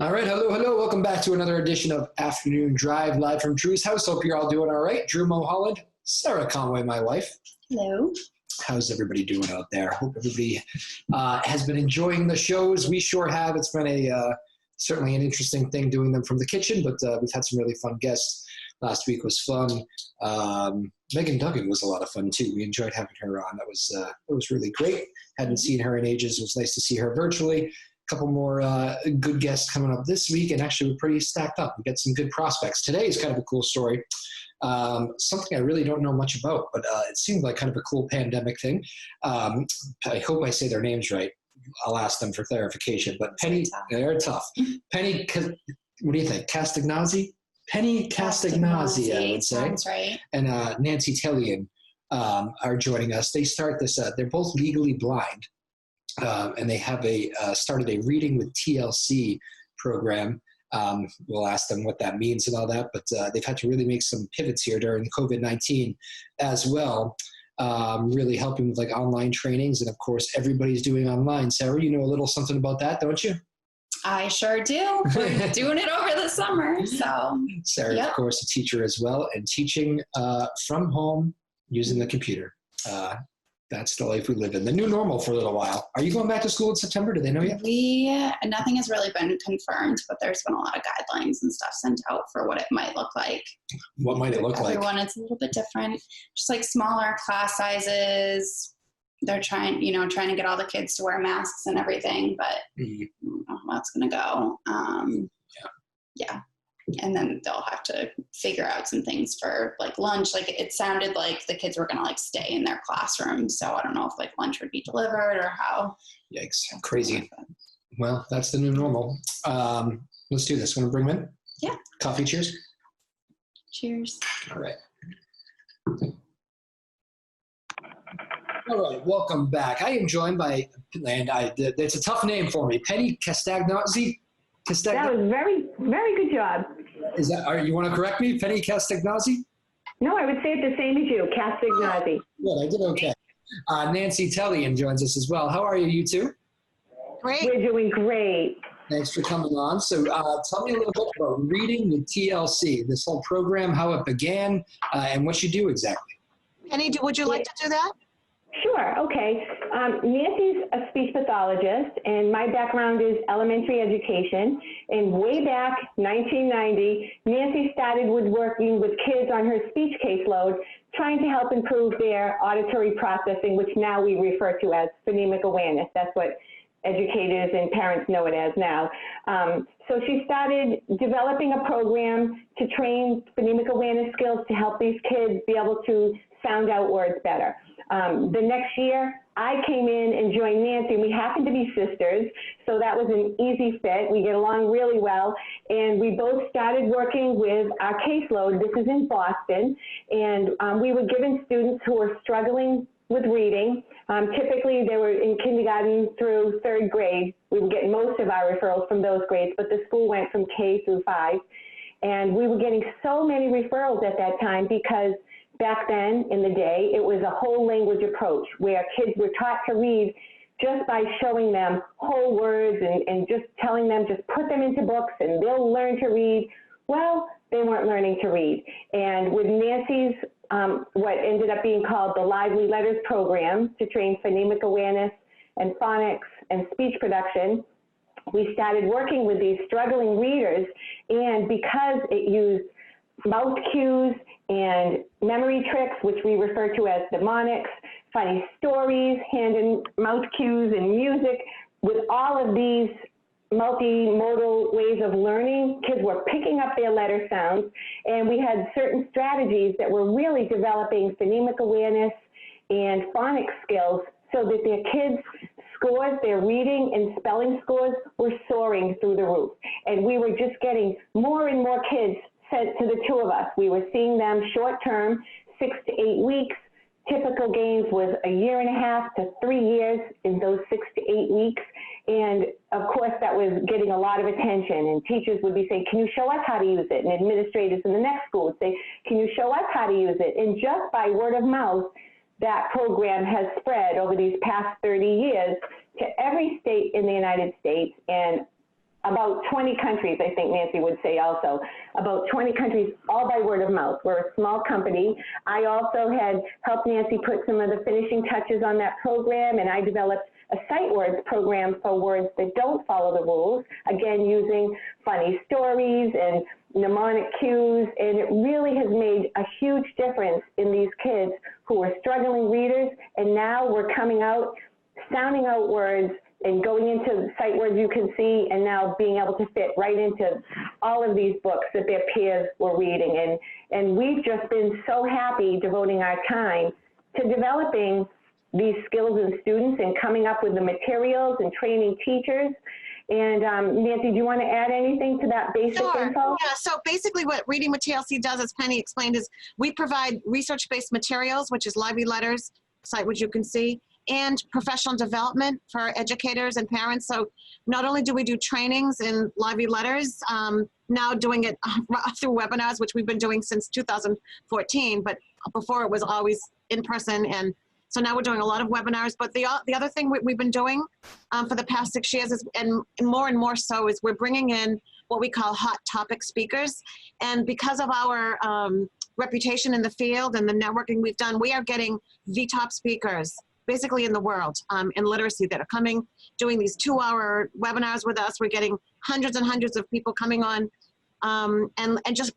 All right, hello, hello. Welcome back to another edition of Afternoon Drive, live from Drew's house. Hope you're all doing all right. Drew Moholland, Sarah Conway, my wife. Hello. How's everybody doing out there? Hope everybody has been enjoying the shows. We sure have. It's been certainly an interesting thing doing them from the kitchen, but we've had some really fun guests. Last week was fun. Megan Duggan was a lot of fun too. We enjoyed having her on. That was really great. Hadn't seen her in ages. It was nice to see her virtually. Couple more good guests coming up this week, and actually we're pretty stacked up. We got some good prospects. Today is kind of a cool story. Something I really don't know much about, but it seemed like kind of a cool pandemic thing. I hope I say their names right. I'll ask them for clarification. But Penny, they're tough. Penny, what do you think? Castagnozzi? Penny Castagnozzi, I would say. Sounds right. And Nancy Telian are joining us. They start this. They're both legally blind. And they have started a Reading with TLC program. We'll ask them what that means and all that, but they've had to really make some pivots here during COVID-19 as well, really helping with like online trainings. And of course, everybody's doing online. Sarah, you know a little something about that, don't you? I sure do. We're doing it over the summer. So Sarah, Of course, a teacher as well, and teaching from home using the computer. That's the life we live in. The new normal for a little while. Are you going back to school in September? Do they know yet? Nothing has really been confirmed, but there's been a lot of guidelines and stuff sent out for what it might look like. What might it look like? Everyone, it's a little bit different. Just like smaller class sizes. They're trying to get all the kids to wear masks and everything, but I don't know how that's going to go. Yeah. And then they'll have to figure out some things for like lunch. Like it sounded like the kids were going to like stay in their classrooms. So I don't know if like lunch would be delivered or how. Yikes. Crazy. Well, that's the new normal. Let's do this. Want to bring them in? Yeah. Coffee. Cheers. Cheers. All right. All right. Welcome back. I am joined by, and it's a tough name for me, Penny Castagnozzi. That was very, very good job. Is that? You want to correct me, Penny Castagnozzi? No, I would say it the same as you, Castagnozzi. Good, I did okay. Nancy Telian joins us as well. How are you two? Great. We're doing great. Thanks for coming on. So tell me a little bit about Reading with TLC, this whole program, how it began, and what you do exactly. Penny, would you like to do that? Sure, okay. Nancy's a speech pathologist, and my background is elementary education. And way back, 1990, Nancy started working with kids on her speech caseload, trying to help improve their auditory processing, which now we refer to as phonemic awareness. That's what educators and parents know it as now. So she started developing a program to train phonemic awareness skills to help these kids be able to sound out words better. The next year, I came in and joined Nancy, and we happened to be sisters, so that was an easy fit. We get along really well, and we both started working with our caseload. This is in Boston, and we were given students who were struggling with reading. Typically, they were in kindergarten through third grade. We would get most of our referrals from those grades, but the school went from K through 5, and we were getting so many referrals at that time because back then, in the day, it was a whole language approach where kids were taught to read just by showing them whole words and just telling them, just put them into books and they'll learn to read. Well, they weren't learning to read. And with Nancy's, what ended up being called the Lively Letters program to train phonemic awareness and phonics and speech production, we started working with these struggling readers. And because it used mouth cues and memory tricks, which we refer to as mnemonics, funny stories, hand and mouth cues, and music. With all of these multimodal ways of learning, kids were picking up their letter sounds, and we had certain strategies that were really developing phonemic awareness and phonics skills so that their kids' scores, their reading and spelling scores were soaring through the roof. And we were just getting more and more kids sent to the two of us. We were seeing them short-term, 6 to 8 weeks. Typical gains was 1.5 to 3 years in those 6 to 8 weeks. And of course, that was getting a lot of attention. And teachers would be saying, can you show us how to use it? And administrators in the next school would say, can you show us how to use it? And just by word of mouth, that program has spread over these past 30 years to every state in the United States. And about 20 countries, I think Nancy would say also, about 20 countries, all by word of mouth. We're a small company. I also had helped Nancy put some of the finishing touches on that program, and I developed a sight words program for words that don't follow the rules, again, using funny stories and mnemonic cues, and it really has made a huge difference in these kids who are struggling readers, and now we're coming out, sounding out words and going into sight words you can see, and now being able to fit right into all of these books that their peers were reading. And we've just been so happy devoting our time to developing these skills in students and coming up with the materials and training teachers. And Nancy, do you want to add anything to that basic info? Yeah, so basically what Reading with TLC does, as Penny explained, is we provide research-based materials, which is lively letters, site which you can see, and professional development for educators and parents. So not only do we do trainings in lively letters, now doing it through webinars, which we've been doing since 2014, but before it was always in person, and so now we're doing a lot of webinars. But the other thing we've been doing for the past 6 years is, and more so, is we're bringing in what we call hot topic speakers. And because of our reputation in the field and the networking we've done, we are getting the top speakers basically in the world in literacy that are coming, doing these 2-hour webinars with us. We're getting hundreds and hundreds of people coming on and just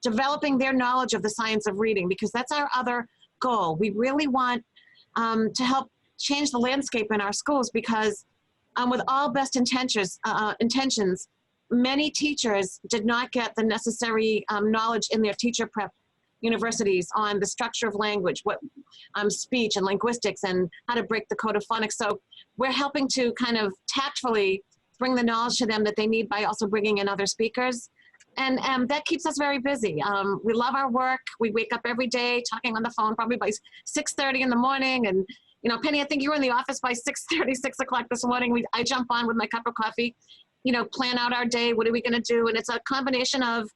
developing their knowledge of the science of reading, because that's our other goal. We really want to help change the landscape in our schools, because with all best intentions, many teachers did not get the necessary knowledge in their teacher prep universities on the structure of language, what speech and linguistics, and how to break the code of phonics. So we're helping to kind of tactfully bring the knowledge to them that they need by also bringing in other speakers. And that keeps us very busy. We love our work. We wake up every day talking on the phone, probably by 6:30 in the morning. And, you know, Penny, I think you were in the office by 6:30, 6 o'clock this morning. I jump on with my cup of coffee, you know, plan out our day. What are we going to do? And it's a combination of,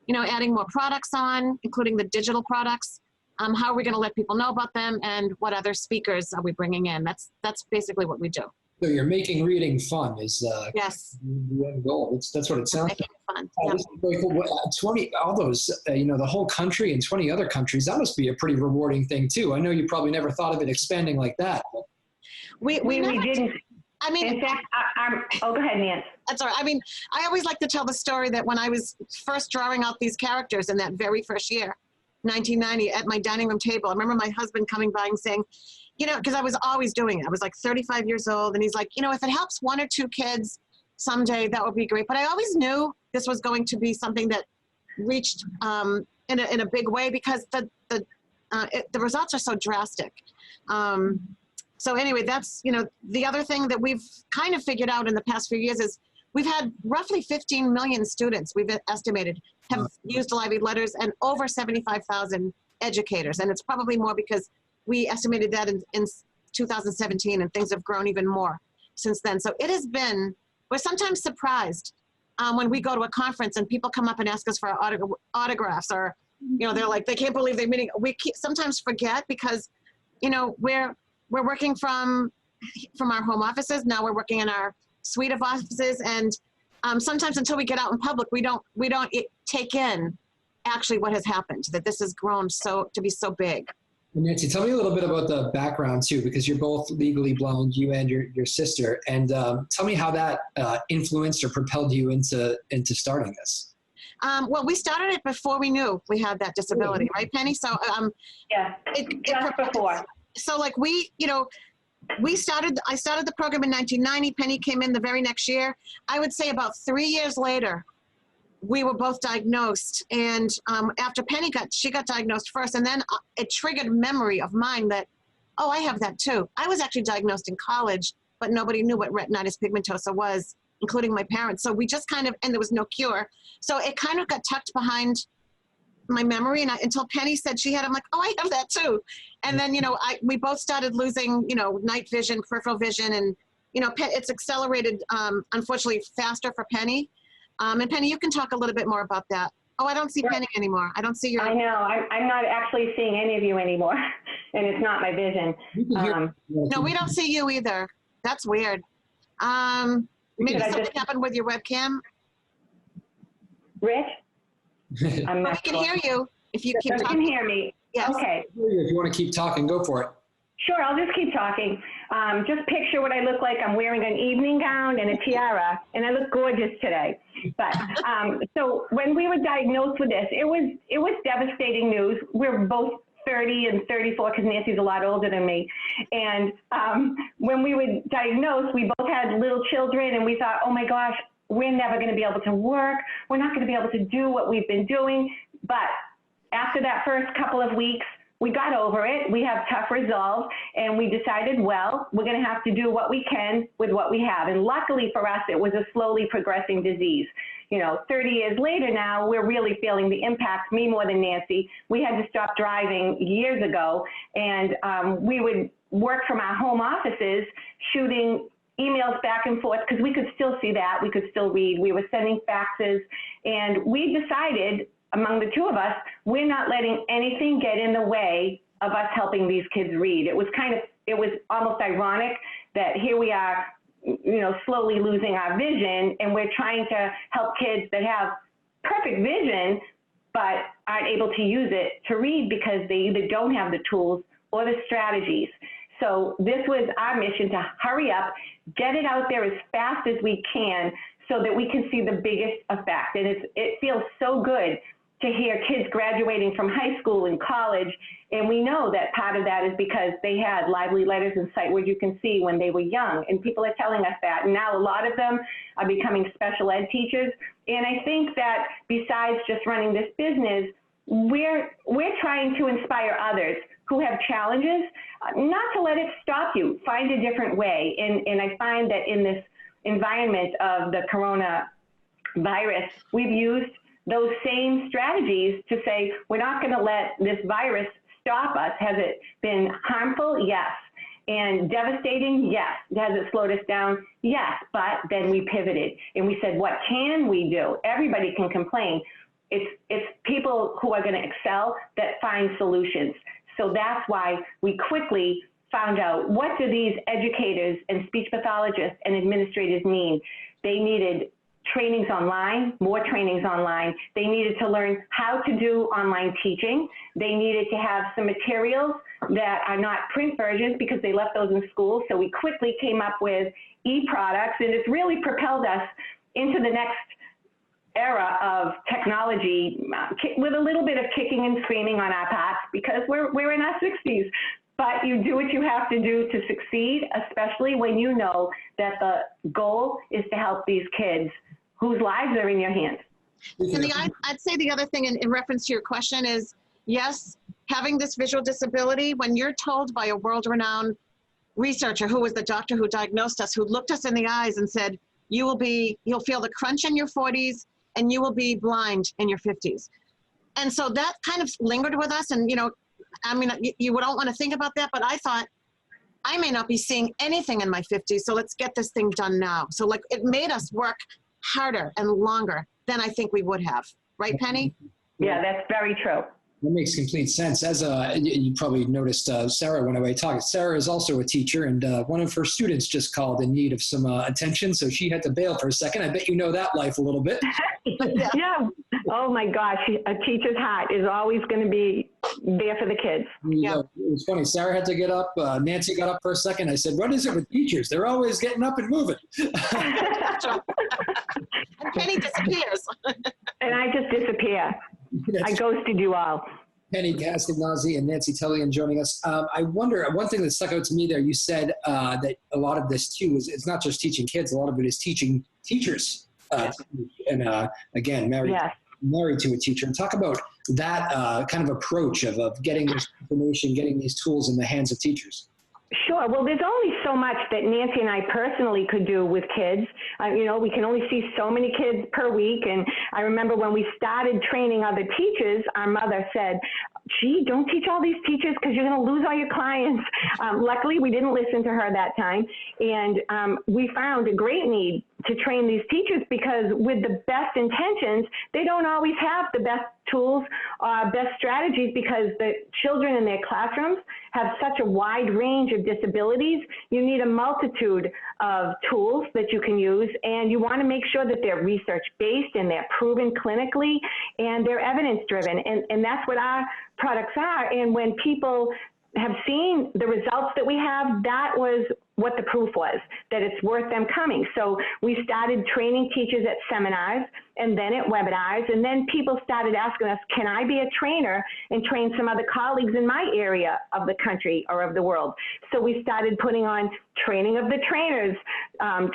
you know, adding more products on, including the digital products. How are we going to let people know about them, and what other speakers are we bringing in? That's basically what we do. So you're making reading fun is Yes. the end goal. That's what it sounds like. Fun. Oh, Yeah. this is very cool. 20, all those, you know, the whole country and 20 other countries, that must be a pretty rewarding thing too. I know you probably never thought of it expanding like that. We didn't. I mean, In fact, oh, go ahead, Nancy. that's all right. I mean, I always like to tell the story that when I was first drawing out these characters in that very first year, 1990, at my dining room table, I remember my husband coming by and saying, you know, because I was always doing it. I was like 35 years old, and he's like, you know, if it helps 1 or 2 kids someday, that would be great. But I always knew this was going to be something that reached in a big way, because the results are so drastic. So anyway, that's, you know, the other thing that we've kind of figured out in the past few years is we've had roughly 15 million students, we've estimated, have used lively letters, and over 75,000 educators. And it's probably more because we estimated that in 2017, and things have grown even more since then. So it has been, we're sometimes surprised when we go to a conference and people come up and ask us for autographs, or, you know, they're like, they can't believe they're meeting. We sometimes forget, because, you know, we're working from our home offices. Now we're working in our suite of offices, and sometimes until we get out in public, we don't take in actually what has happened, that this has grown to be so big. Nancy, tell me a little bit about the background too, because you're both legally blind, you and your sister, and tell me how that influenced or propelled you into starting this. Well, we started it before we knew we had that disability, right, Penny? So Yeah, just before. So like I started the program in 1990. Penny came in the very next year. I would say about 3 years later, we were both diagnosed. And after Penny got diagnosed first, and then it triggered a memory of mine that, oh, I have that too. I was actually diagnosed in college, but nobody knew what retinitis pigmentosa was, including my parents. So we just kind of, and there was no cure. So it kind of got tucked behind my memory, and until Penny said she had, I'm like, oh, I have that too. And then, you know, we both started losing, you know, night vision, peripheral vision, and, you know, it's accelerated, unfortunately, faster for Penny. And Penny, you can talk a little bit more about that. Oh, I don't see Penny anymore. I don't see your. I know. I'm not actually seeing any of you anymore, and it's not my vision. No, we don't see you either. That's weird. Maybe Should I something just- happened with your webcam. Rich? I'm We not can sure. hear you if you keep You can talking. hear me. Yes. Okay. If you want to keep talking, go for it. Sure, I'll just keep talking. Just picture what I look like. I'm wearing an evening gown and a tiara, and I look gorgeous today. But so when we were diagnosed with this, it was devastating news. We're both 30 and 34 because Nancy's a lot older than me. And when we were diagnosed, we both had little children, and we thought, oh my gosh, we're never going to be able to work. We're not going to be able to do what we've been doing. But after that first couple of weeks, we got over it. We have tough resolve, and we decided, well, we're going to have to do what we can with what we have. And luckily for us, it was a slowly progressing disease. 30 years later now, we're really feeling the impact, me more than Nancy. We had to stop driving years ago, and we would work from our home offices, shooting emails back and forth, because we could still see that. We could still read. We were sending faxes, and we decided, among the two of us, we're not letting anything get in the way of us helping these kids read. It was almost ironic that here we are, slowly losing our vision, and we're trying to help kids that have perfect vision, but aren't able to use it to read because they either don't have the tools or the strategies. So this was our mission, to hurry up, get it out there as fast as we can so that we can see the biggest effect. And it feels so good to hear kids graduating from high school and college. And we know that part of that is because they had lively letters and sight words you can see when they were young. And people are telling us that. And now a lot of them are becoming special ed teachers. And I think that besides just running this business, we're trying to inspire others who have challenges, not to let it stop you. Find a different way. And I find that in this environment of the coronavirus, we've used those same strategies to say, we're not going to let this virus stop us. Has it been harmful? Yes. And devastating? Yes. Has it slowed us down? Yes. But then we pivoted and we said, what can we do? Everybody can complain. It's people who are going to excel that find solutions. So that's why we quickly found out, what do these educators and speech pathologists and administrators need? They needed trainings online, more trainings online. They needed to learn how to do online teaching. They needed to have some materials that are not print versions because they left those in school. So we quickly came up with e-products, and it's really propelled us into the next era of technology with a little bit of kicking and screaming on our parts because we're in our 60s. But you do what you have to do to succeed, especially when you know that the goal is to help these kids whose lives are in your hands. And I'd say the other thing in reference to your question is, yes, having this visual disability, when you're told by a world-renowned researcher who was the doctor who diagnosed us, who looked us in the eyes and said, you'll feel the crunch in your 40s and you will be blind in your 50s. And so that kind of lingered with us. And, you don't want to think about that, but I thought, I may not be seeing anything in my 50s, so let's get this thing done now. So it made us work harder and longer than I think we would have. Right, Penny? Yeah, that's very true. That makes complete sense. As you probably noticed, Sarah went away talking. Sarah is also a teacher, and one of her students just called in need of some attention, so she had to bail for a second. I bet you know that life a little bit. Yeah. Oh my gosh, a teacher's heart is always going to be there for the kids. Yeah, it was funny. Sarah had to get up. Nancy got up for a second. I said, "What is it with teachers? They're always getting up and moving." And Penny disappears. And I just disappear. I ghosted you all. Penny Castagnozzi and Nancy Telian joining us. I wonder, one thing that stuck out to me there, you said that a lot of this too is it's not just teaching kids, a lot of it is teaching teachers. And again, married to a teacher. And talk about that kind of approach of getting this information, getting these tools in the hands of teachers. Sure. Well, there's only so much that Nancy and I personally could do with kids. We can only see so many kids per week. And I remember when we started training other teachers, our mother said, gee, don't teach all these teachers because you're going to lose all your clients. Luckily, we didn't listen to her that time. And we found a great need to train these teachers, because with the best intentions, they don't always have the best tools, best strategies, because the children in their classrooms have such a wide range of disabilities. You need a multitude of tools that you can use, and you want to make sure that they're research-based and they're proven clinically and they're evidence-driven. And that's what our products are. And when people have seen the results that we have, that was what the proof was, that it's worth them coming. So we started training teachers at seminars and then at webinars, and then people started asking us, can I be a trainer and train some other colleagues in my area of the country or of the world? So we started putting on training of the trainers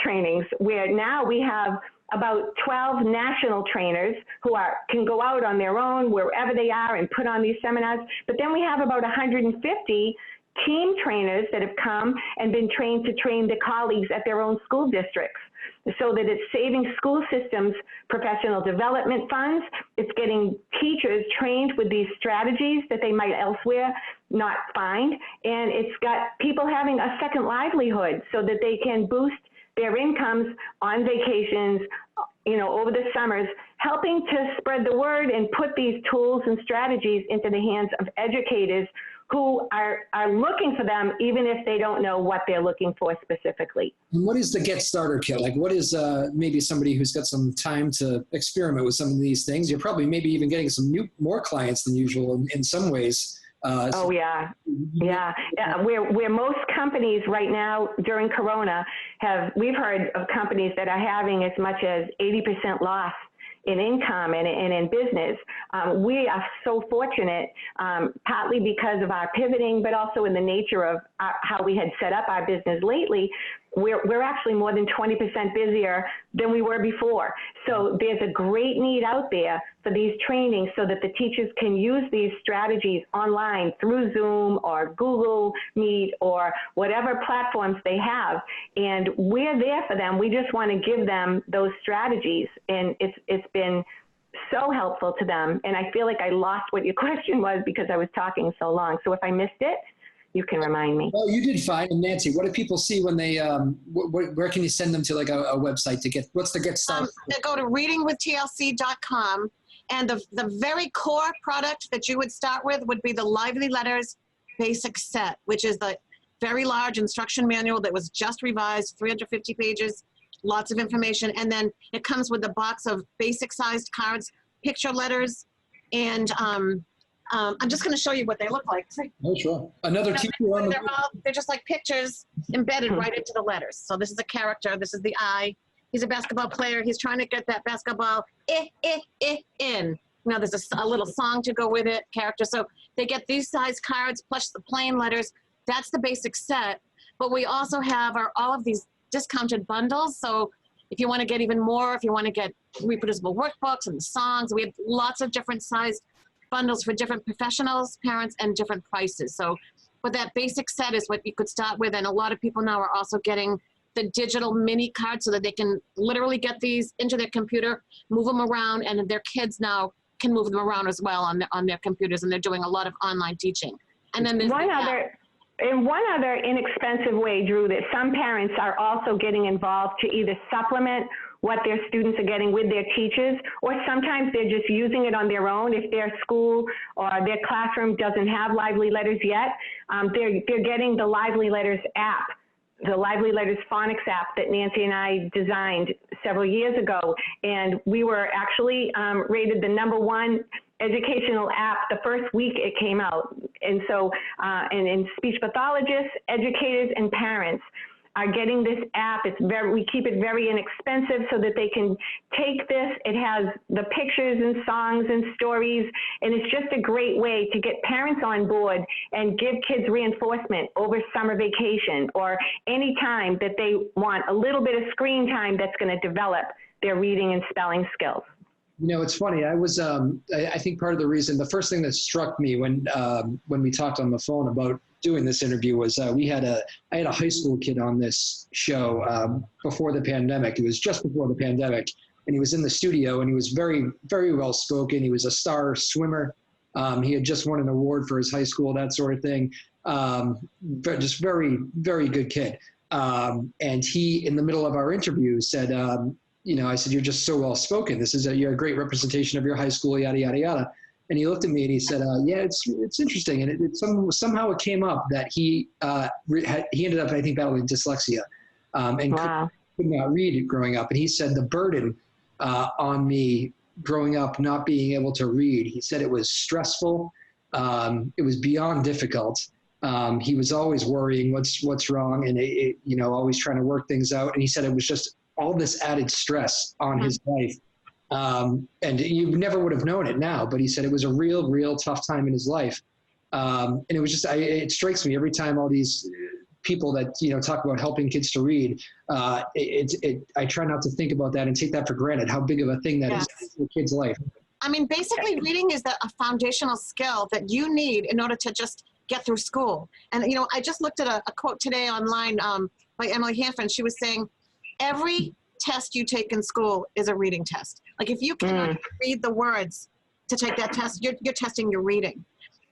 trainings, where now we have about 12 national trainers who can go out on their own wherever they are and put on these seminars. But then we have about 150 team trainers that have come and been trained to train the colleagues at their own school districts, so that it's saving school systems professional development funds. It's getting teachers trained with these strategies that they might elsewhere not find. And it's got people having a second livelihood so that they can boost their incomes on vacations, over the summers, helping to spread the word and put these tools and strategies into the hands of educators who are looking for them, even if they don't know what they're looking for specifically. And what is the Get Starter Kit? Like, what is maybe somebody who's got some time to experiment with some of these things? You're probably maybe even getting some more clients than usual in some ways. Yeah. Where most companies right now during Corona we've heard of companies that are having as much as 80% loss in income and in business. We are so fortunate, partly because of our pivoting, but also in the nature of how we had set up our business lately. We're actually more than 20% busier than we were before. So there's a great need out there for these trainings so that the teachers can use these strategies online through Zoom or Google Meet or whatever platforms they have. And we're there for them. We just want to give them those strategies. And it's been so helpful to them. And I feel like I lost what your question was because I was talking so long. So if I missed it, you can remind me. Well, you did fine. And Nancy, what do people see when they, where can you send them to, like a website to get, what's the Get Started? They go to readingwithtlc.com, and the very core product that you would start with would be the Lively Letters Basic Set, which is the very large instruction manual that was just revised, 350 pages, lots of information. And then it comes with a box of basic sized cards, picture letters, and I'm just going to show you what they look like. Oh, sure. Another teacher on they're just like pictures embedded right into the letters. So this is a character. This is the eye. He's a basketball player. He's trying to get that basketball in. There's a little song to go with it, character. So they get these size cards plus the plain letters. That's the basic set. But we also have all of these discounted bundles. So if you want to get even more, if you want to get reproducible workbooks and the songs, we have lots of different sized bundles for different professionals, parents, and different prices. So, but that basic set is what you could start with. And a lot of people now are also getting the digital mini cards so that they can literally get these into their computer, move them around, and their kids now can move them around as well on their computers. And they're doing a lot of online teaching. And then there's one other inexpensive way, Drew, that some parents are also getting involved to either supplement what their students are getting with their teachers, or sometimes they're just using it on their own. If their school or their classroom doesn't have Lively Letters yet, they're getting the Lively Letters app, the Lively Letters phonics app that Nancy and I designed several years ago. And we were actually rated the #1 educational app the first week it came out. And so, and speech pathologists, educators, and parents are getting this app. We keep it very inexpensive so that they can take this. It has the pictures and songs and stories, and it's just a great way to get parents on board and give kids reinforcement over summer vacation or any time that they want a little bit of screen time that's going to develop their reading and spelling skills. It's funny. I was, I think part of the reason, the first thing that struck me when we talked on the phone about doing this interview was I had a high school kid on this show before the pandemic. It was just before the pandemic, and he was in the studio, and he was very, very well spoken. He was a star swimmer. He had just won an award for his high school, that sort of thing. Just very, very good kid. And he, in the middle of our interview, said, I said, "You're just so well spoken. You're a great representation of your high school, yada yada yada." And he looked at me and he said, "Yeah, it's interesting." And somehow it came up that he ended up, I think, battling dyslexia, and could not read growing up. And he said the burden on me growing up not being able to read, he said it was stressful. It was beyond difficult. He was always worrying what's wrong, and always trying to work things out. And he said it was just all this added stress on his life. And you never would have known it now, but he said it was a real tough time in his life. And it was just, it strikes me every time all these people that, talk about helping kids to read, I try not to think about that and take that for granted, how big of a thing that is in a kid's life. I mean, basically reading is a foundational skill that you need in order to just get through school. And, I just looked at a quote today online by Emily Hanford. She was saying, every test you take in school is a reading test. Like if you cannot read the words to take that test, you're testing your reading.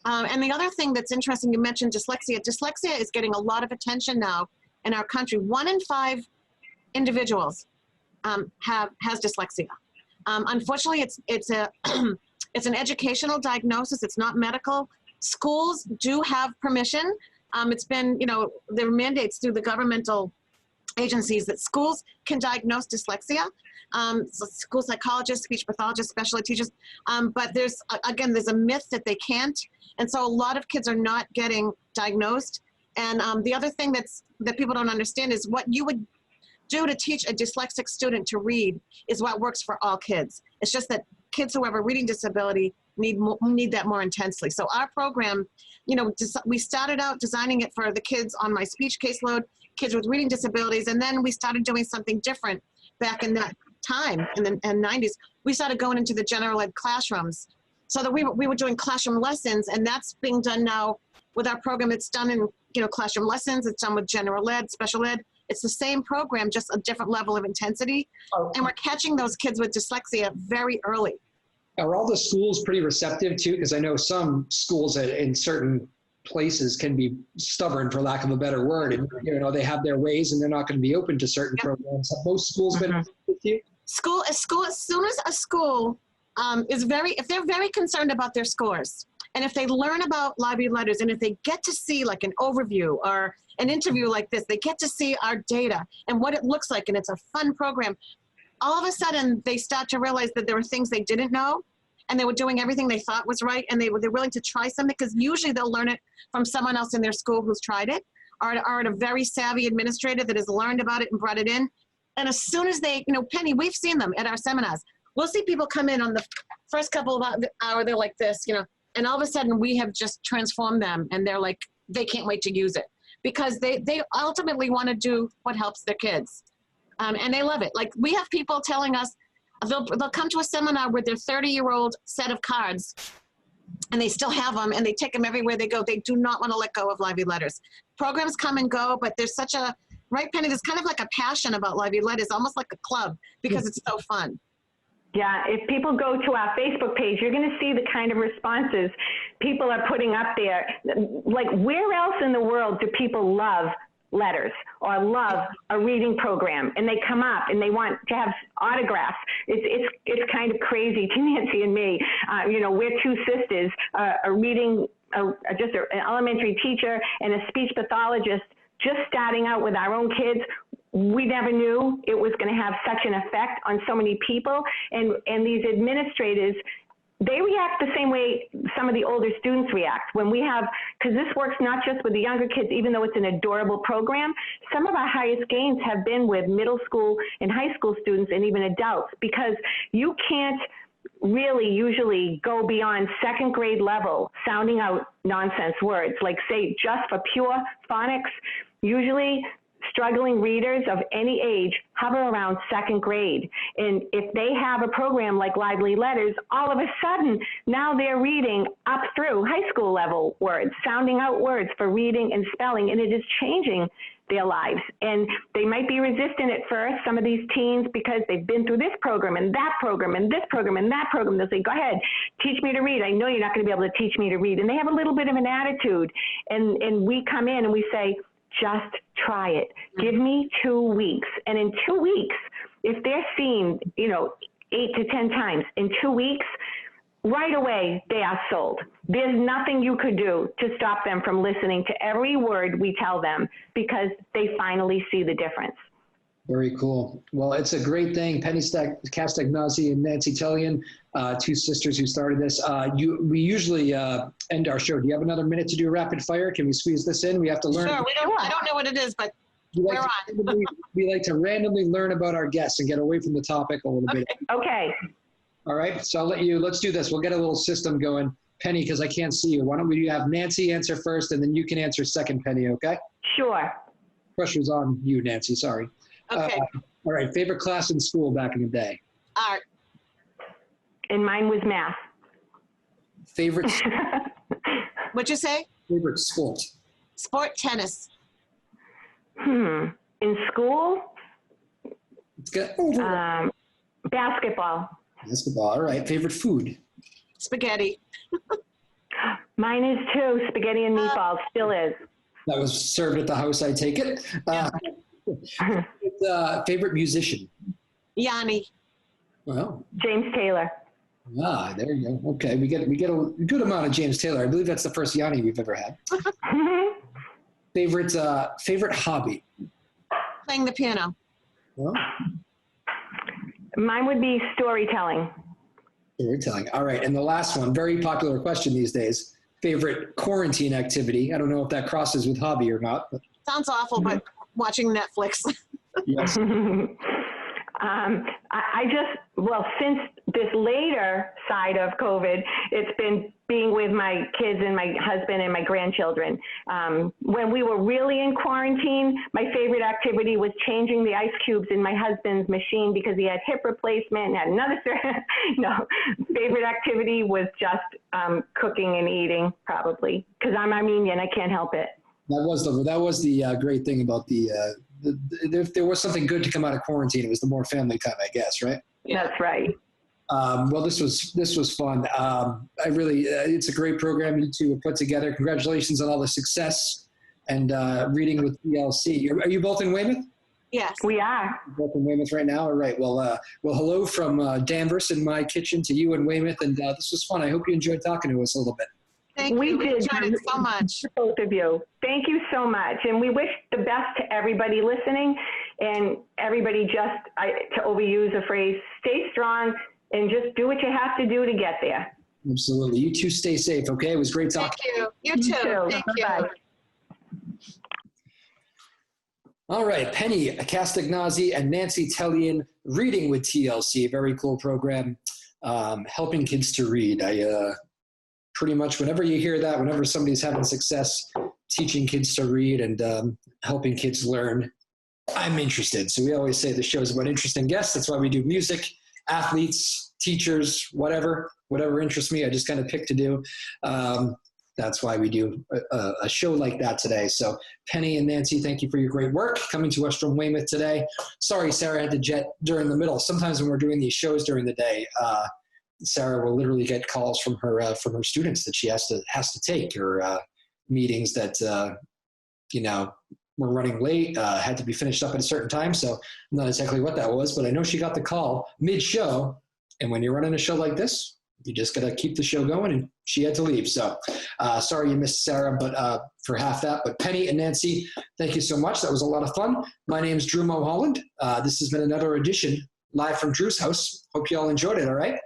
And the other thing that's interesting, you mentioned dyslexia. Dyslexia is getting a lot of attention now in our country. 1 in 5 individuals has dyslexia. Unfortunately, it's an educational diagnosis. It's not medical. Schools do have permission. It's been, there are mandates through the governmental agencies that schools can diagnose dyslexia. So school psychologists, speech pathologists, special ed teachers. But there's a myth that they can't. And so a lot of kids are not getting diagnosed. And the other thing that people don't understand is what you would do to teach a dyslexic student to read is what works for all kids. It's just that kids who have a reading disability need that more intensely. So our program, we started out designing it for the kids on my speech caseload, kids with reading disabilities, and then we started doing something different back in that time in the 90s. We started going into the general ed classrooms so that we were doing classroom lessons, and that's being done now with our program. It's done in classroom lessons, it's done with general ed, special ed. It's the same program, just a different level of intensity. And we're catching those kids with dyslexia very early. Are all the schools pretty receptive too? Because I know some schools in certain places can be stubborn, for lack of a better word, and they have their ways and they're not going to be open to certain programs. Have most schools been with you? As soon as a school if they're very concerned about their scores, and if they learn about library letters, and if they get to see like an overview or an interview like this, they get to see our data and what it looks like, and it's a fun program. All of a sudden, they start to realize that there were things they didn't know, and they were doing everything they thought was right, and they're willing to try something, because usually they'll learn it from someone else in their school who's tried it, or a very savvy administrator that has learned about it and brought it in. And as soon as they, Penny, we've seen them at our seminars. We'll see people come in on the first couple of hours, they're like this, and all of a sudden we have just transformed them, and they're like, they can't wait to use it, because they ultimately want to do what helps their kids. And they love it. Like, we have people telling us, they'll come to a seminar with their 30-year-old set of cards, and they still have them, and they take them everywhere they go. They do not want to let go of Lively Letters. Programs come and go, but there's such a, right, Penny, there's kind of like a passion about Lively Letters, almost like a club, because it's so fun. Yeah, if people go to our Facebook page, you're going to see the kind of responses people are putting up there. Like, where else in the world do people love letters or love a reading program? And they come up and they want to have autographs. It's kind of crazy to Nancy and me. We're two sisters, a reading, just an elementary teacher and a speech pathologist, just starting out with our own kids. We never knew it was going to have such an effect on so many people. And these administrators, they react the same way some of the older students react when we have, because this works not just with the younger kids, even though it's an adorable program. Some of our highest gains have been with middle school and high school students and even adults, because you can't really usually go beyond second grade level sounding out nonsense words, like say just for pure phonics. Usually struggling readers of any age hover around second grade. And if they have a program like Lively Letters, all of a sudden, now they're reading up through high school level words, sounding out words for reading and spelling, and it is changing their lives. And they might be resistant at first, some of these teens, because they've been through this program and that program and this program and that program. They'll say, go ahead, teach me to read. I know you're not going to be able to teach me to read. And they have a little bit of an attitude. And we come in and we say, just try it. Give me 2 weeks. And in 2 weeks, if they're seen, 8 to 10 times in 2 weeks, right away, they are sold. There's nothing you could do to stop them from listening to every word we tell them because they finally see the difference. Very cool. Well, it's a great thing. Penny Castagnozzi and Nancy Telian, two sisters who started this. We usually end our show. Do you have another minute to do a rapid fire? Can we squeeze this in? We have to learn. Sure. I don't know what it is, but we're on. We like to randomly learn about our guests and get away from the topic a little bit. Okay. All right. So let's do this. We'll get a little system going. Penny, because I can't see you. Why don't we have Nancy answer first, and then you can answer second, Penny, okay? Sure. Pressure's on you, Nancy. Sorry. Okay. All right. Favorite class in school back in the day? Art. And mine was math. Favorite What'd you say? favorite sport? Sport, tennis. In school, Let's get basketball. basketball. All right. Favorite food? Spaghetti. Mine is too. Spaghetti and meatballs still is. That was served at the house, I take it. Favorite musician? Yanni. Well, James Taylor. there you go. Okay, we get a good amount of James Taylor. I believe that's the first Yanni we've ever had. Favorite hobby? Playing the piano. Well, Mine would be storytelling. storytelling. All right, and the last one, very popular question these days. Favorite quarantine activity? I don't know if that crosses with hobby or not. But Sounds awful, but watching Netflix. yes. Since this later side of COVID, it's been being with my kids and my husband and my grandchildren. When we were really in quarantine, my favorite activity was changing the ice cubes in my husband's machine because he had hip replacement and had another. Favorite activity was just cooking and eating, probably, because I'm Armenian. I can't help it. That was the great thing about if there was something good to come out of quarantine, it was the more family time, I guess, right? Yeah. That's right. Well, this was fun. It's a great program you two have put together. Congratulations on all the success and reading with TLC. Are you both in Weymouth? Yes. We are. You're both in Weymouth right now? All right. Well, hello from Danvers in my kitchen to you in Weymouth. And this was fun. I hope you enjoyed talking to us a little bit. Thank you. We enjoyed it so much. Both of you. Thank you so much. And we wish the best to everybody listening and everybody to overuse a phrase, stay strong and just do what you have to do to get there. Absolutely. You two stay safe, okay? It was great talking. Thank you. You too. Thank you. All right. Penny Castagnozzi and Nancy Telian, Reading with TLC, very cool program, helping kids to read. Pretty much whenever you hear that, whenever somebody's having success teaching kids to read and helping kids learn, I'm interested. So we always say the show's about interesting guests. That's why we do music, athletes, teachers, whatever interests me, I just kind of pick to do. That's why we do a show like that today. So Penny and Nancy, thank you for your great work coming to us from Weymouth today. Sorry, Sarah had to jet during the middle. Sometimes when we're doing these shows during the day, Sarah will literally get calls from her students that she has to take, or meetings that were running late, had to be finished up at a certain time. So I'm not exactly what that was, but I know she got the call mid-show. And when you're running a show like this, you just got to keep the show going, and she had to leave. So sorry you missed Sarah, but for half that. But Penny and Nancy, thank you so much. That was a lot of fun. My name's Drew Moholland. This has been another edition live from Drew's house. Hope you all enjoyed it. All right.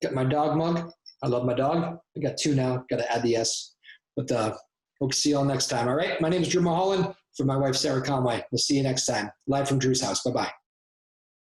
Got my dog mug. I love my dog. I got two now. Got to add the S. But hope to see you all next time. All right. My name is Drew Moholland. For my wife, Sarah Conway. We'll see you next time. Live from Drew's house. Bye-bye.